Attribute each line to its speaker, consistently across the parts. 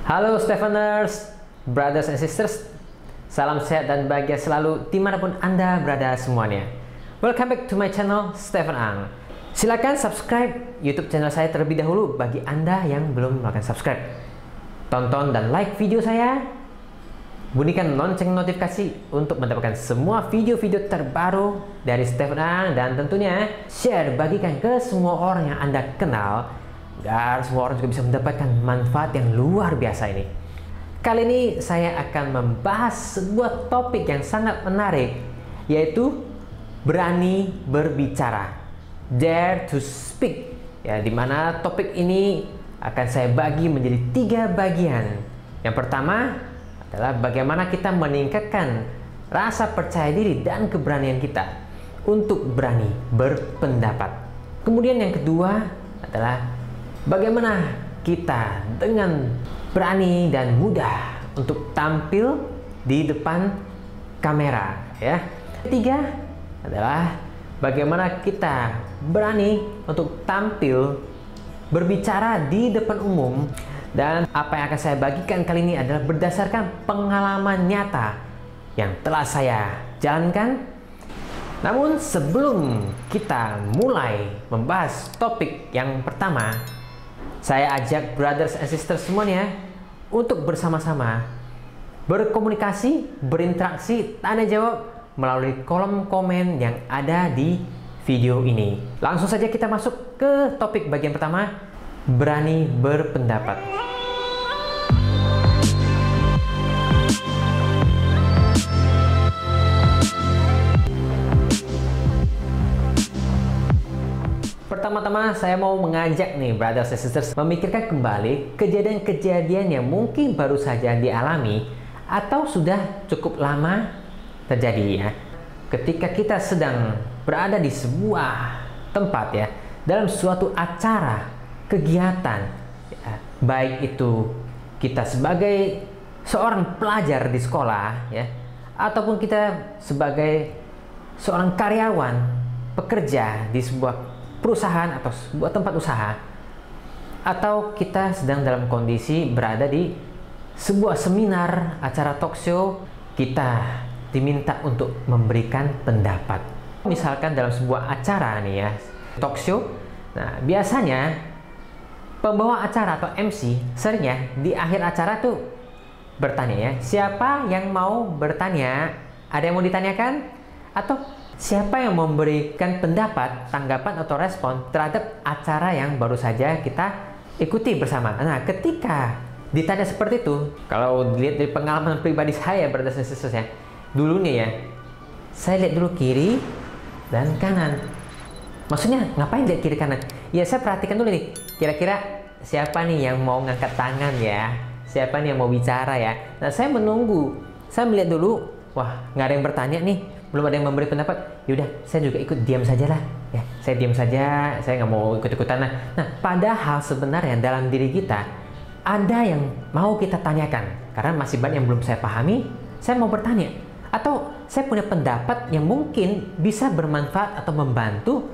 Speaker 1: Halo Stefaners, brothers and sisters. Salam sehat dan bahagia selalu dimanapun Anda berada semuanya. Welcome back to my channel, Stefan Ang. Silakan subscribe YouTube channel saya terlebih dahulu bagi Anda yang belum melakukan subscribe. Tonton dan like video saya. Bunyikan lonceng notifikasi untuk mendapatkan semua video-video terbaru dari Stefan Ang. Dan tentunya share, bagikan ke semua orang yang Anda kenal, agar semua orang juga bisa mendapatkan manfaat yang luar biasa ini. Kali ini saya akan membahas sebuah topik yang sangat menarik, yaitu berani berbicara, dare to speak. Ya, dimana topik ini akan saya bagi menjadi 3 bagian. Yang pertama adalah bagaimana kita meningkatkan rasa percaya diri dan keberanian kita untuk berani berpendapat. Kemudian yang kedua adalah bagaimana kita dengan berani dan mudah untuk tampil di depan kamera, ya. Ketiga adalah bagaimana kita berani untuk tampil berbicara di depan umum. Dan apa yang akan saya bagikan kali ini adalah berdasarkan pengalaman nyata yang telah saya jalankan. Namun sebelum kita mulai membahas topik yang pertama, saya ajak brothers and sisters semuanya untuk bersama-sama berkomunikasi, berinteraksi, tanya jawab melalui kolom komen yang ada di video ini. Langsung saja kita masuk ke topik bagian pertama, berani berpendapat. Pertama-tama saya mau mengajak nih brothers and sisters memikirkan kembali kejadian-kejadian yang mungkin baru saja dialami atau sudah cukup lama terjadi, ya. Ketika kita sedang berada di sebuah tempat, ya, dalam suatu acara, kegiatan, ya, baik itu kita sebagai seorang pelajar di sekolah, ya, ataupun kita sebagai seorang karyawan, pekerja di sebuah perusahaan atau sebuah tempat usaha, atau kita sedang dalam kondisi berada di sebuah seminar, acara talk show, kita diminta untuk memberikan pendapat. Misalkan dalam sebuah acara nih, ya, talk show. Nah, biasanya pembawa acara atau MC seringnya di akhir acara tuh bertanya, ya, siapa yang mau bertanya? Ada yang mau ditanyakan? Atau siapa yang memberikan pendapat, tanggapan, atau respon terhadap acara yang baru saja kita ikuti bersama? Nah, ketika ditanya seperti itu, kalau dilihat dari pengalaman pribadi saya berdasarkan sesuatu, ya, dulu nih, ya, saya lihat dulu kiri dan kanan. Maksudnya ngapain lihat kiri kanan? Ya, saya perhatikan dulu nih, kira-kira siapa nih yang mau ngangkat tangan, ya, siapa nih yang mau bicara, ya. Nah, saya menunggu, saya melihat dulu, wah, nggak ada yang bertanya nih, belum ada yang memberi pendapat. Yaudah, saya juga ikut diam saja lah, ya. Saya diam saja, saya nggak mau ikut-ikutan. Nah, padahal sebenarnya dalam diri kita ada yang mau kita tanyakan, karena masih banyak yang belum saya pahami. Saya mau bertanya, atau saya punya pendapat yang mungkin bisa bermanfaat atau membantu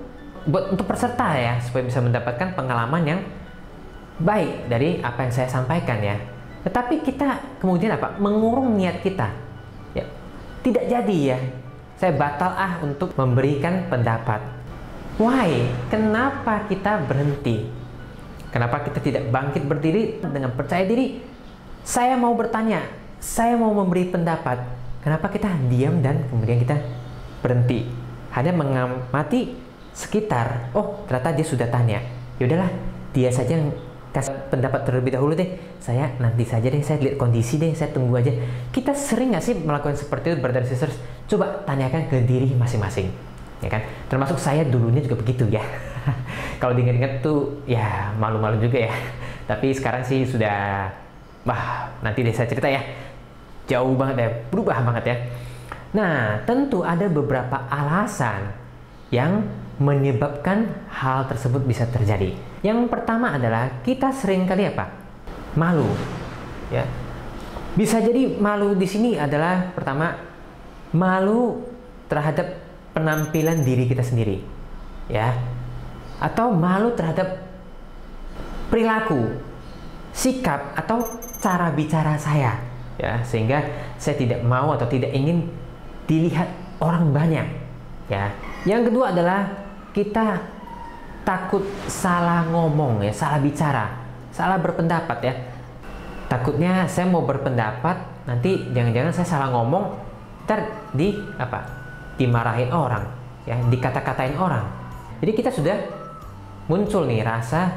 Speaker 1: buat untuk peserta, ya, supaya bisa mendapatkan pengalaman yang baik dari apa yang saya sampaikan, ya. Tetapi kita kemudian apa? Mengurung niat kita, ya. Tidak jadi, ya. Saya batal untuk memberikan pendapat. Why? Kenapa kita berhenti? Kenapa kita tidak bangkit berdiri dengan percaya diri? Saya mau bertanya, saya mau memberi pendapat. Kenapa kita diam dan kemudian kita berhenti? Hanya mengamati sekitar. Oh, ternyata dia sudah tanya. Yaudahlah, dia saja yang kasih pendapat terlebih dahulu deh. Saya nanti saja deh, saya lihat kondisi deh, saya tunggu aja. Kita sering nggak sih melakukan seperti itu, brothers and sisters? Coba tanyakan ke diri masing-masing, ya kan? Termasuk saya dulunya juga begitu, ya. Kalau diingat-ingat tuh, ya, malu-malu juga, ya. Tapi sekarang sih sudah, nanti deh saya cerita, ya. Jauh banget, ya, berubah banget, ya. Nah, tentu ada beberapa alasan yang menyebabkan hal tersebut bisa terjadi. Yang pertama adalah kita sering kali apa? Malu, ya. Bisa jadi malu di sini adalah pertama malu terhadap penampilan diri kita sendiri, ya, atau malu terhadap perilaku sikap atau cara bicara saya, ya, sehingga saya tidak mau atau tidak ingin dilihat orang banyak, ya. Yang kedua adalah kita takut salah ngomong, ya, salah bicara, salah berpendapat, ya. Takutnya saya mau berpendapat, nanti jangan-jangan saya salah ngomong, ntar dimarahin orang, ya, dikata-katain orang. Jadi kita sudah muncul nih rasa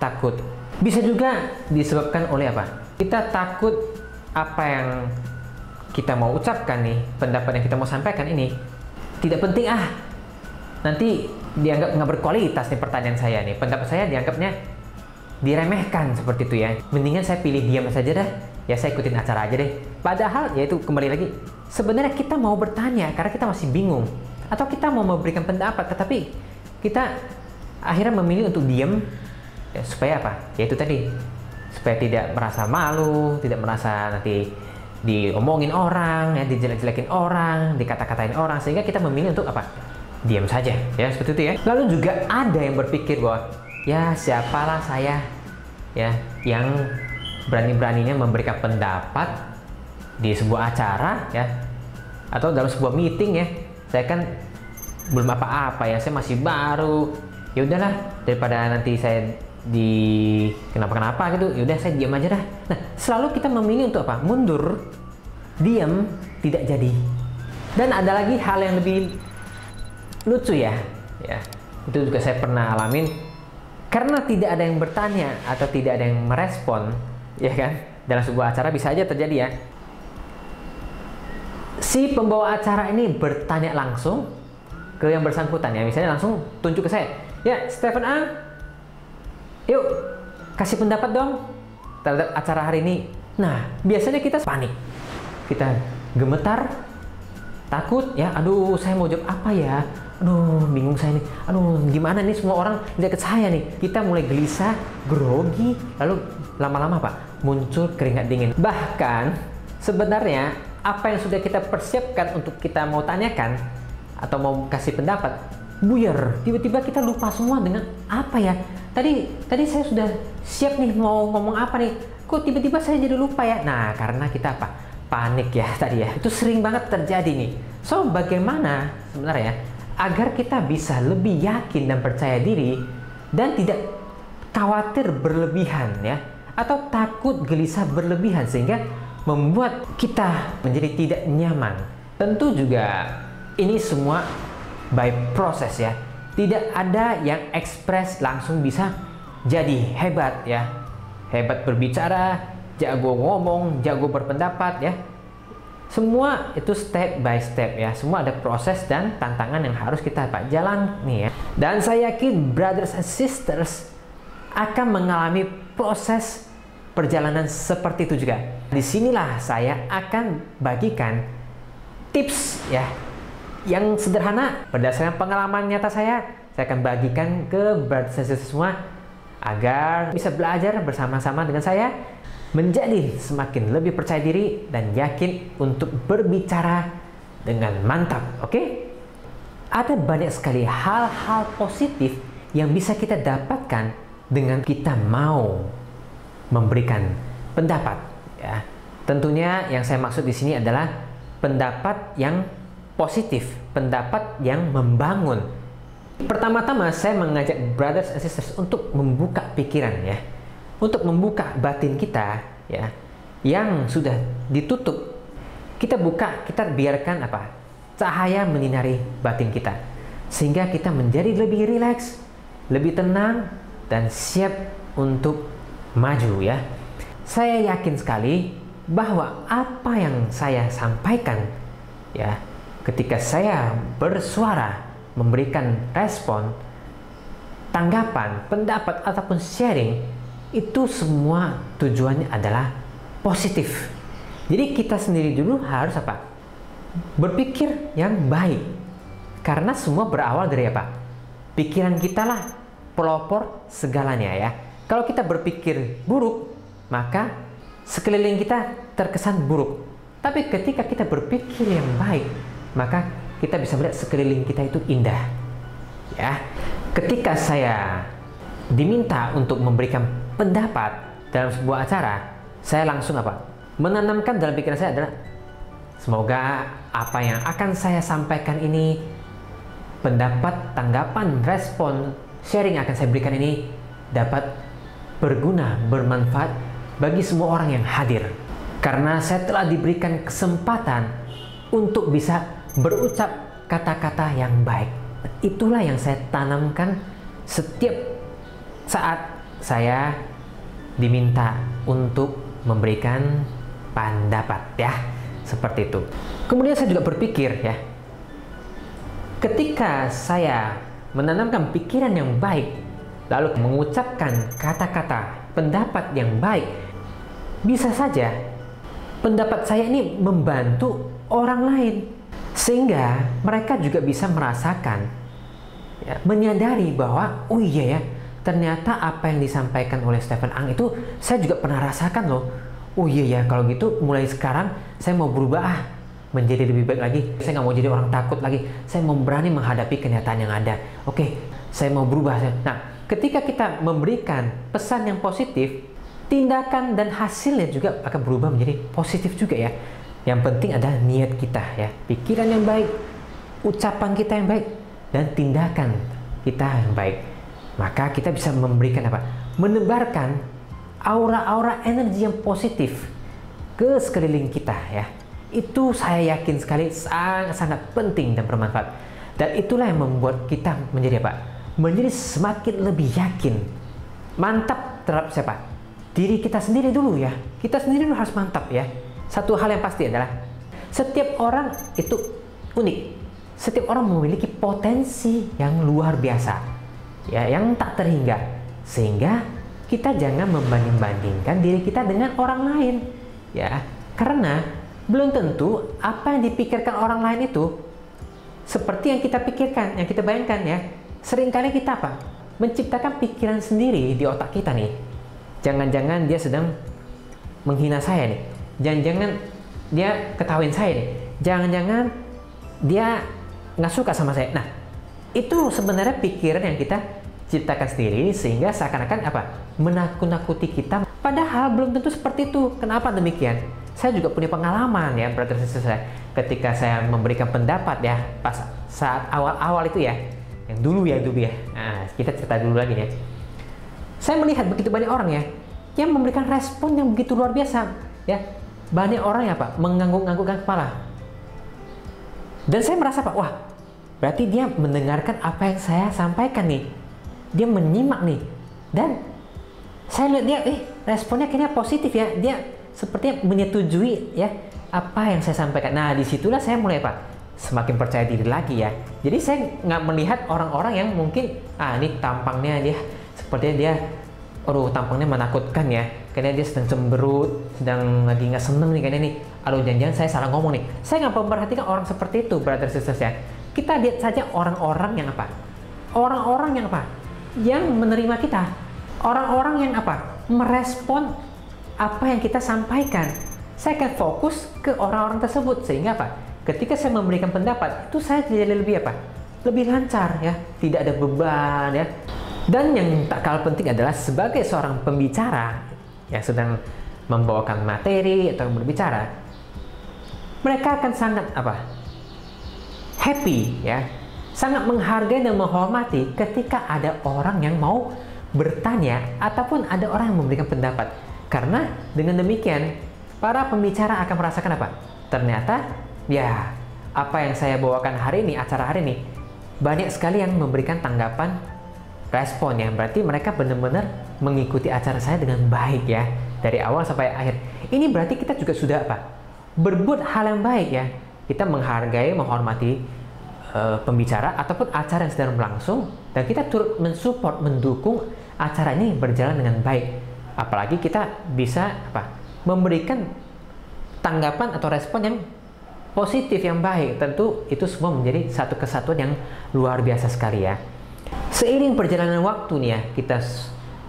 Speaker 1: takut. Bisa juga disebabkan oleh apa? Kita takut apa yang kita mau ucapkan nih, pendapat yang kita mau sampaikan ini tidak penting, nanti dianggap nggak berkualitas nih pertanyaan saya nih, pendapat saya dianggapnya diremehkan seperti itu, ya. Mendingan saya pilih diam saja dah, ya, saya ikutin acara aja deh. Padahal ya itu kembali lagi, sebenarnya kita mau bertanya karena kita masih bingung, atau kita mau memberikan pendapat tetapi kita akhirnya memilih untuk diam, ya, supaya apa? Ya itu tadi, supaya tidak merasa malu, tidak merasa nanti diomongin orang, ya, dijelek-jelekin orang, dikata-katain orang, sehingga kita memilih untuk apa? Diam saja, ya, seperti itu, ya. Lalu juga ada yang berpikir bahwa ya siapalah saya, ya, yang berani-beraninya memberikan pendapat di sebuah acara, ya, atau dalam sebuah meeting, ya. Saya kan belum apa-apa, ya, saya masih baru. Ya udahlah, daripada nanti saya kenapa-kenapa gitu, ya udah saya diam aja dah. Nah, selalu kita memilih untuk apa? Mundur, diam, tidak jadi. Dan ada lagi hal yang lebih lucu, ya, itu juga saya pernah alamin. Karena tidak ada yang bertanya atau tidak ada yang merespon, ya kan, dalam sebuah acara bisa aja terjadi, ya. Si pembawa acara ini bertanya langsung ke yang bersangkutan, ya, misalnya langsung tunjuk ke saya, ya, Stephen A, yuk kasih pendapat dong terhadap acara hari ini. Nah, biasanya kita panik, kita gemetar, takut, ya, aduh saya mau jawab apa ya, aduh bingung saya nih, aduh gimana nih, semua orang lihat ke saya nih. Kita mulai gelisah, grogi, lalu lama-lama Pak muncul keringat dingin. Bahkan sebenarnya apa yang sudah kita persiapkan untuk kita mau tanyakan atau mau kasih pendapat buyar, tiba-tiba kita lupa semua dengan apa ya, tadi saya sudah siap nih mau ngomong apa nih, kok tiba-tiba saya jadi lupa, ya. Nah, karena kita apa, panik, ya, tadi, ya, itu sering banget terjadi nih. So, bagaimana sebenarnya agar kita bisa lebih yakin dan percaya diri dan tidak khawatir berlebihan, ya, atau takut gelisah berlebihan sehingga membuat kita menjadi tidak nyaman. Tentu juga ini semua by proses, ya. Tidak ada yang ekspres langsung bisa jadi hebat, ya. Hebat berbicara, jago ngomong, jago berpendapat, ya. Semua itu step by step, ya. Semua ada proses dan tantangan yang harus kita jalan nih, ya. Dan saya yakin brothers and sisters akan mengalami proses perjalanan seperti itu juga. Disinilah saya akan bagikan tips, ya, yang sederhana berdasarkan pengalaman nyata saya akan bagikan ke brothers and sisters semua agar bisa belajar bersama-sama dengan saya menjadi semakin lebih percaya diri dan yakin untuk berbicara dengan mantap, oke? Ada banyak sekali hal-hal positif yang bisa kita dapatkan dengan kita mau memberikan pendapat, ya. Tentunya yang saya maksud di sini adalah pendapat yang positif, pendapat yang membangun. Pertama-tama saya mengajak brothers and sisters untuk membuka pikiran, ya. Untuk membuka batin kita, ya, yang sudah ditutup, kita buka, kita biarkan apa? Cahaya menyinari batin kita, sehingga kita menjadi lebih rileks, lebih tenang, dan siap untuk maju, ya. Saya yakin sekali bahwa apa yang saya sampaikan, ya, ketika saya bersuara, memberikan respon, tanggapan, pendapat, ataupun sharing, itu semua tujuannya adalah positif. Jadi kita sendiri dulu harus apa? Berpikir yang baik. Karena semua berawal dari apa? Pikiran kita lah pelopor segalanya, ya. Kalau kita berpikir buruk, maka sekeliling kita terkesan buruk. Tapi ketika kita berpikir yang baik, maka kita bisa melihat sekeliling kita itu indah, ya. Ketika saya diminta untuk memberikan pendapat, dalam sebuah acara, saya langsung menanamkan dalam pikiran saya adalah semoga apa yang akan saya sampaikan ini, pendapat, tanggapan, respon, sharing yang akan saya berikan ini dapat berguna, bermanfaat bagi semua orang yang hadir. Karena saya telah diberikan kesempatan untuk bisa berucap kata-kata yang baik. Itulah yang saya tanamkan setiap saat saya diminta untuk memberikan pendapat, ya, seperti itu. Kemudian saya juga berpikir, ya, ketika saya menanamkan pikiran yang baik, lalu mengucapkan kata-kata pendapat yang baik, bisa saja pendapat saya ini membantu orang lain, sehingga mereka juga bisa merasakan, ya, menyadari bahwa oh iya ya, ternyata apa yang disampaikan oleh Stephen Ang itu saya juga pernah rasakan loh. Oh iya ya, kalau gitu mulai sekarang saya mau berubah menjadi lebih baik lagi. Saya nggak mau jadi orang takut lagi. Saya mau berani menghadapi kenyataan yang ada. Oke, saya mau berubah. Nah, ketika kita memberikan pesan yang positif, tindakan dan hasilnya juga akan berubah menjadi positif juga, ya. Yang penting adalah niat kita, ya, pikiran yang baik, ucapan kita yang baik, dan tindakan kita yang baik. Maka kita bisa memberikan menebarkan aura-aura energi yang positif ke sekeliling kita, ya. Itu saya yakin sekali sangat-sangat penting dan bermanfaat. Dan itulah yang membuat kita menjadi menjadi semakin lebih yakin, mantap terhadap siapa? Diri kita sendiri dulu, ya. Kita sendiri dulu harus mantap, ya. Satu hal yang pasti adalah setiap orang itu unik. Setiap orang memiliki potensi yang luar biasa, ya, yang tak terhingga. Sehingga kita jangan membanding-bandingkan diri kita dengan orang lain, ya. Karena belum tentu apa yang dipikirkan orang lain itu seperti yang kita pikirkan, yang kita bayangkan, ya. Seringkali kita menciptakan pikiran sendiri di otak kita nih. Jangan-jangan dia sedang menghina saya nih. Jangan-jangan dia ketawain saya nih. Jangan-jangan dia nggak suka sama saya. Nah, itu sebenarnya pikiran yang kita ciptakan sendiri, sehingga seakan-akan menakut-nakuti kita. Padahal belum tentu seperti itu. Kenapa demikian? Saya juga punya pengalaman, ya, brother sister saya. Ketika saya memberikan pendapat, ya, pas saat awal-awal itu, ya, yang dulu ya. Nah, kita cerita dulu lagi, ya. Saya melihat begitu banyak orang, ya, yang memberikan respon yang begitu luar biasa, ya. Banyak orang yang mengangguk-anggukkan kepala. Dan saya merasa wah, berarti dia mendengarkan apa yang saya sampaikan nih. Dia menyimak nih. Dan saya lihat dia, responnya kayaknya positif, ya. Dia sepertinya menyetujui, ya, apa yang saya sampaikan. Nah, disitulah saya mulai semakin percaya diri lagi, ya. Jadi saya nggak melihat orang-orang yang mungkin ini tampangnya dia sepertinya dia tampangnya menakutkan, ya, kayaknya dia sedang cemberut, sedang lagi nggak seneng nih kayaknya nih. Jangan-jangan saya salah ngomong nih. Saya nggak memperhatikan orang seperti itu, brother sisters, ya. Kita lihat saja orang-orang yang orang-orang yang yang menerima kita, orang-orang yang merespon apa yang kita sampaikan. Saya akan fokus ke orang-orang tersebut, sehingga ketika saya memberikan pendapat itu saya jadi lebih lebih lancar, ya, tidak ada beban, ya. Dan yang tak kalah penting adalah sebagai seorang pembicara yang sedang membawakan materi atau berbicara, mereka akan sangat happy, ya, sangat menghargai dan menghormati ketika ada orang yang mau bertanya ataupun ada orang yang memberikan pendapat. Karena dengan demikian para pembicara akan merasakan ternyata, ya, apa yang saya bawakan hari ini, acara hari ini, banyak sekali yang memberikan tanggapan, respon, ya. Berarti mereka benar-benar mengikuti acara saya dengan baik, ya, dari awal sampai akhir. Ini berarti kita juga sudah berbuat hal yang baik, ya. Kita menghargai, menghormati pembicara ataupun acara yang sedang berlangsung, dan kita turut mensupport, mendukung acara ini berjalan dengan baik. Apalagi kita bisa memberikan tanggapan atau respon yang positif, yang baik. Tentu itu semua menjadi satu kesatuan yang luar biasa sekali, ya. Seiring perjalanan waktu nih, ya, kita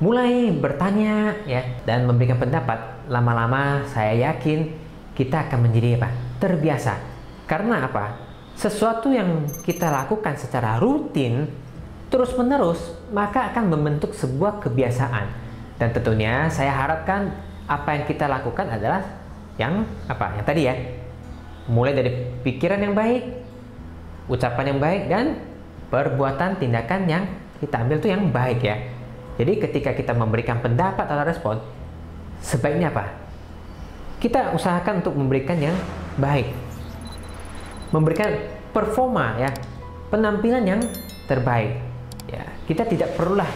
Speaker 1: mulai bertanya, ya, dan memberikan pendapat. Lama-lama saya yakin kita akan menjadi terbiasa. Karena sesuatu yang kita lakukan secara rutin terus-menerus, maka akan membentuk sebuah kebiasaan. Dan tentunya saya harapkan apa yang kita lakukan adalah yang apa? Yang tadi ya. Mulai dari pikiran yang baik, ucapan yang baik, dan perbuatan tindakan yang kita ambil itu yang baik ya. Jadi ketika kita memberikan pendapat atau respon, sebaiknya apa? Kita usahakan untuk memberikan yang baik, memberikan performa ya, penampilan yang terbaik ya. Kita tidak perlulah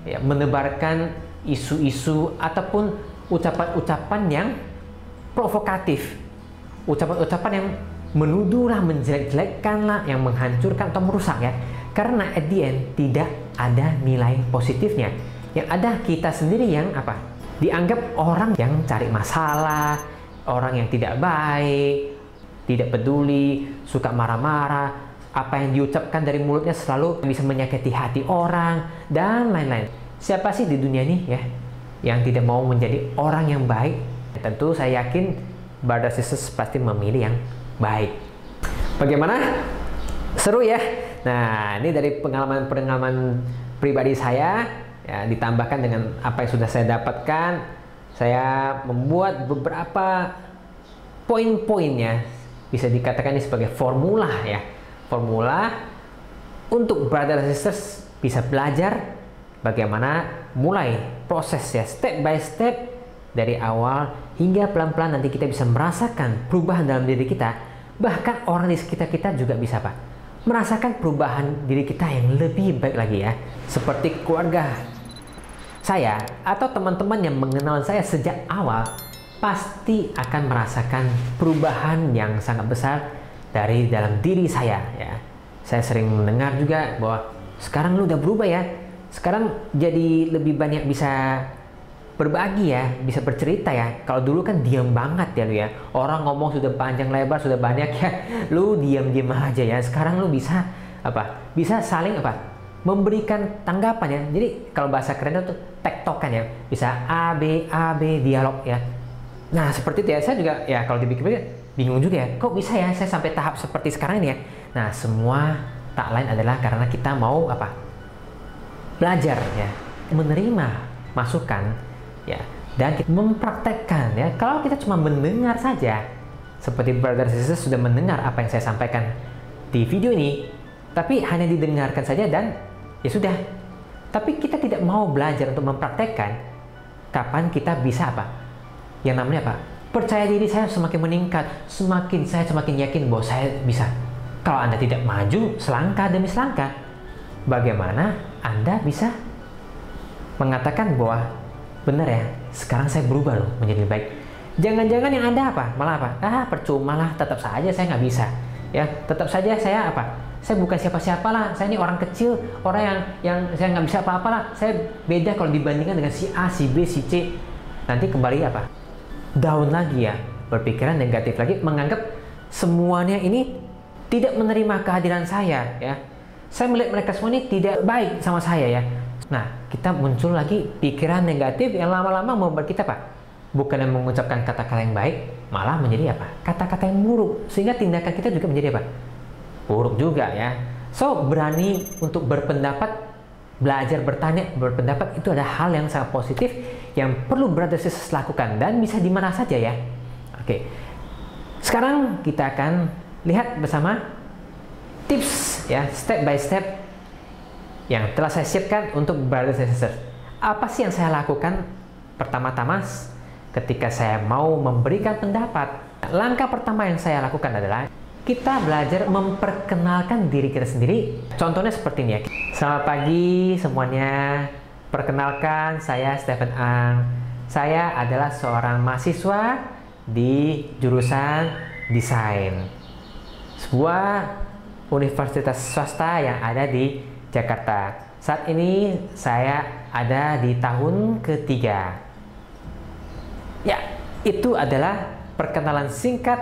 Speaker 1: ya menebarkan isu-isu ataupun ucapan-ucapan yang provokatif, ucapan-ucapan yang menuduhlah, menjelek-jelekkanlah, yang menghancurkan atau merusak ya. Karena at the end tidak ada nilai positifnya. Yang ada kita sendiri yang apa? Dianggap orang yang cari masalah, orang yang tidak baik, tidak peduli, suka marah-marah, apa yang diucapkan dari mulutnya selalu bisa menyakiti hati orang, dan lain-lain. Siapa sih di dunia ini ya yang tidak mau menjadi orang yang baik? Tentu saya yakin brother sisters pasti memilih yang baik. Bagaimana? Seru ya? Nah, ini dari pengalaman pribadi saya ya, ditambahkan dengan apa yang sudah saya dapatkan. Saya membuat beberapa poin-poinnya, bisa dikatakan ini sebagai formula ya. Formula untuk brother and sisters bisa belajar bagaimana mulai proses ya, step by step dari awal hingga pelan-pelan nanti kita bisa merasakan perubahan dalam diri kita. Bahkan orang di sekitar kita juga bisa Pak merasakan perubahan diri kita yang lebih baik lagi ya. Seperti keluarga saya atau teman-teman yang mengenal saya sejak awal pasti akan merasakan perubahan yang sangat besar dari dalam diri saya ya. Saya sering mendengar juga bahwa sekarang lu udah berubah ya. Sekarang jadi lebih banyak bisa berbagi ya, bisa bercerita ya. Kalau dulu kan diam banget ya lu ya. Orang ngomong sudah panjang lebar, sudah banyak ya, lu diam-diam aja ya. Sekarang lu bisa apa? Bisa saling apa? Memberikan tanggapan ya. Jadi kalau bahasa kerennya tuh tektokan ya. Bisa A B dialog ya. Nah, seperti itu ya. Saya juga ya kalau dipikir-pikir bingung juga ya. Kok bisa ya saya sampai tahap seperti sekarang ini ya? Nah, semua tak lain adalah karena kita mau apa? Belajar ya, menerima masukan ya, dan kita mempraktekkan ya. Kalau kita cuma mendengar saja, seperti brother sisters sudah mendengar apa yang saya sampaikan di video ini, tapi hanya didengarkan saja dan ya sudah. Tapi kita tidak mau belajar untuk mempraktekkan, kapan kita bisa apa? Yang namanya apa? Percaya diri saya semakin meningkat, saya semakin yakin bahwa saya bisa. Kalau Anda tidak maju selangkah demi selangkah, bagaimana Anda bisa mengatakan bahwa benar ya, sekarang saya berubah loh menjadi baik. Jangan-jangan yang Anda apa? Malah apa? Percuma lah, tetap saja saya nggak bisa. Ya, tetap saja saya apa? Saya bukan siapa-siapa lah. Saya ini orang kecil, orang yang saya nggak bisa apa-apa lah. Saya beda kalau dibandingkan dengan si A, si B, si C. Nanti kembali apa? Down lagi ya, berpikiran negatif lagi, menganggap semuanya ini tidak menerima kehadiran saya ya. Saya melihat mereka semua ini tidak baik sama saya ya. Nah, kita muncul lagi pikiran negatif yang lama-lama membuat kita apa? Bukan yang mengucapkan kata-kata yang baik, malah menjadi apa? Kata-kata yang buruk. Sehingga tindakan kita juga menjadi apa? Buruk juga ya. So, berani untuk berpendapat, belajar bertanya, berpendapat itu adalah hal yang sangat positif yang perlu brother sisters lakukan dan bisa di mana saja ya. Oke. Sekarang kita akan lihat bersama tips ya, step by step yang telah saya siapkan untuk brother sisters. Apa sih yang saya lakukan pertama-tama ketika saya mau memberikan pendapat? Langkah pertama yang saya lakukan adalah kita belajar memperkenalkan diri kita sendiri. Contohnya seperti ini ya. Selamat pagi semuanya. Perkenalkan, saya Stephen Ang. Saya adalah seorang mahasiswa di jurusan desain, sebuah universitas swasta yang ada di Jakarta. Saat ini saya ada di tahun ketiga. Ya, itu adalah perkenalan singkat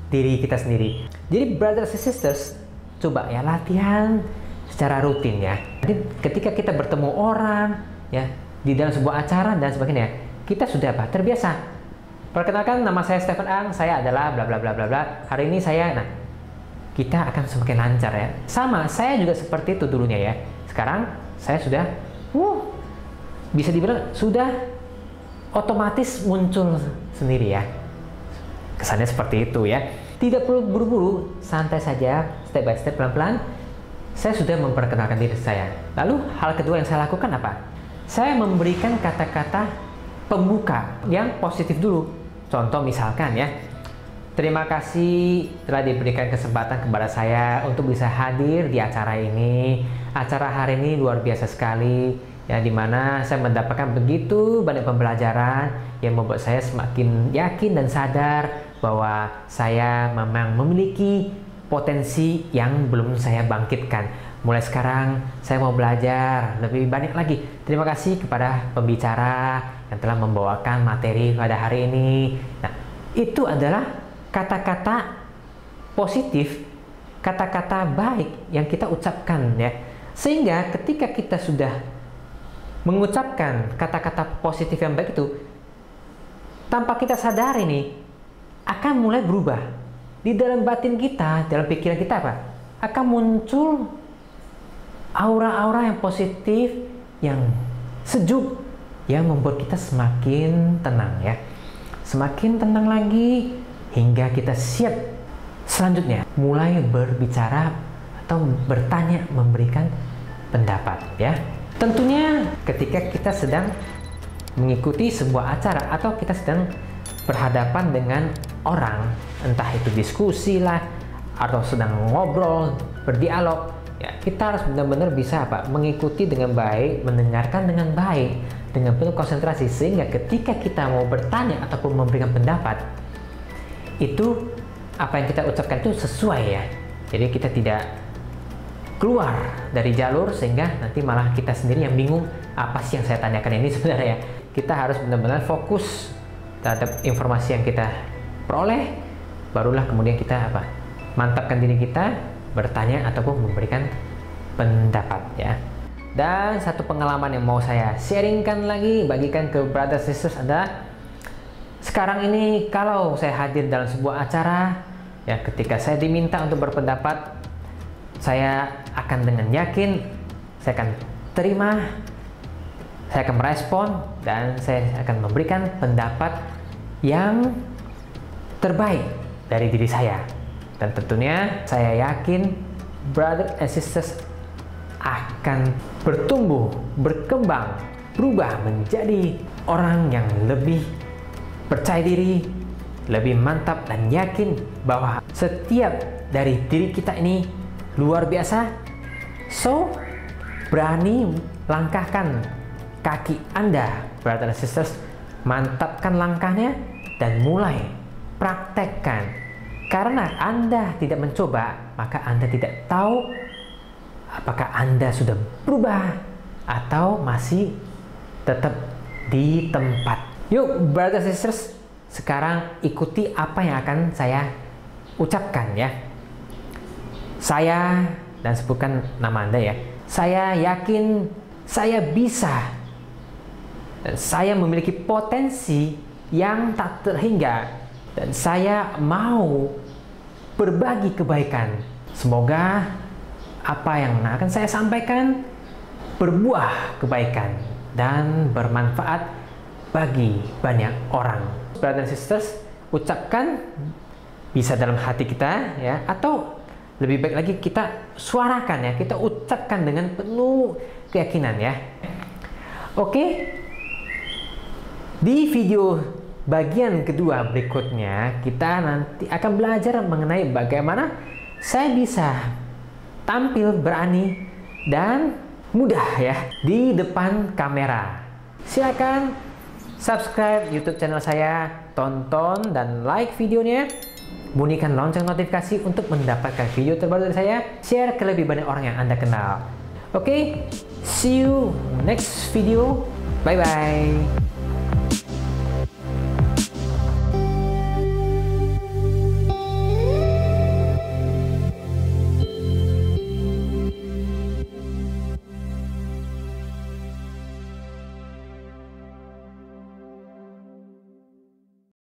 Speaker 1: diri kita sendiri. Jadi brothers and sisters, coba ya latihan secara rutin ya. Jadi ketika kita bertemu orang ya di dalam sebuah acara dan sebagainya, kita sudah apa? Terbiasa. Perkenalkan, nama saya Stephen Ang, saya adalah bla bla bla bla bla. Hari ini saya, nah, kita akan semakin lancar ya. Sama, saya juga seperti itu dulunya ya. Sekarang saya sudah bisa dibilang sudah otomatis muncul sendiri ya. Kesannya seperti itu ya. Tidak perlu buru-buru, santai saja, step by step, pelan-pelan. Saya sudah memperkenalkan diri saya. Lalu hal kedua yang saya lakukan apa? Saya memberikan kata-kata pembuka yang positif dulu. Contoh misalkan ya, terima kasih telah diberikan kesempatan kepada saya untuk bisa hadir di acara ini. Acara hari ini luar biasa sekali, ya, dimana saya mendapatkan begitu banyak pembelajaran yang membuat saya semakin yakin dan sadar bahwa saya memang memiliki potensi yang belum saya bangkitkan. Mulai sekarang saya mau belajar lebih banyak lagi. Terima kasih kepada pembicara yang telah membawakan materi pada hari ini. Nah, itu adalah kata-kata positif, kata-kata baik yang kita ucapkan ya. Sehingga ketika kita sudah mengucapkan kata-kata positif yang baik itu, tanpa kita sadar ini akan mulai berubah. Di dalam batin kita, dalam pikiran kita apa? Akan muncul aura-aura yang positif, yang sejuk, yang membuat kita semakin tenang ya. Semakin tenang lagi hingga kita siap selanjutnya mulai berbicara atau bertanya, memberikan pendapat ya. Tentunya ketika kita sedang mengikuti sebuah acara atau kita sedang berhadapan dengan orang, entah itu diskusi lah atau sedang ngobrol, berdialog, ya, kita harus benar-benar bisa apa? Mengikuti dengan baik, mendengarkan dengan baik, dengan penuh konsentrasi, sehingga ketika kita mau bertanya ataupun memberikan pendapat, itu apa yang kita ucapkan itu sesuai ya. Jadi kita tidak keluar dari jalur sehingga nanti malah kita sendiri yang bingung apa sih yang saya tanyakan ini sebenarnya. Kita harus benar-benar fokus terhadap informasi yang kita peroleh, barulah kemudian kita apa? Mantapkan diri kita bertanya ataupun memberikan pendapat ya. Dan satu pengalaman yang mau saya sharingkan lagi, bagikan ke brothers sisters adalah sekarang ini kalau saya hadir dalam sebuah acara ya, ketika saya diminta untuk berpendapat, saya akan dengan yakin saya akan terima, saya akan merespon, dan saya akan memberikan pendapat yang terbaik dari diri saya. Dan tentunya saya yakin brother and sisters akan bertumbuh, berkembang, berubah menjadi orang yang lebih percaya diri, lebih mantap dan yakin bahwa setiap dari diri kita ini luar biasa. So, berani langkahkan kaki Anda, brother and sisters, mantapkan langkahnya dan mulai praktekkan. Karena Anda tidak mencoba, maka Anda tidak tahu apakah Anda sudah berubah atau masih tetap di tempat. Yuk, brothers and sisters, sekarang ikuti apa yang akan saya ucapkan ya. Saya, dan sebutkan nama Anda ya. Saya yakin saya bisa, dan saya memiliki potensi yang tak terhingga, dan saya mau berbagi kebaikan. Semoga apa yang akan saya sampaikan berbuah kebaikan dan bermanfaat bagi banyak orang. Brothers and sisters, ucapkan bisa dalam hati kita ya, atau lebih baik lagi kita suarakan ya, kita ucapkan dengan penuh keyakinan ya. Oke, di video bagian kedua berikutnya kita nanti akan belajar mengenai bagaimana saya bisa tampil berani dan mudah ya di depan kamera. Silakan subscribe YouTube channel saya, tonton dan like videonya, bunyikan lonceng notifikasi untuk mendapatkan video terbaru dari saya, share ke lebih banyak orang yang Anda kenal. Oke, see you next video. Bye bye.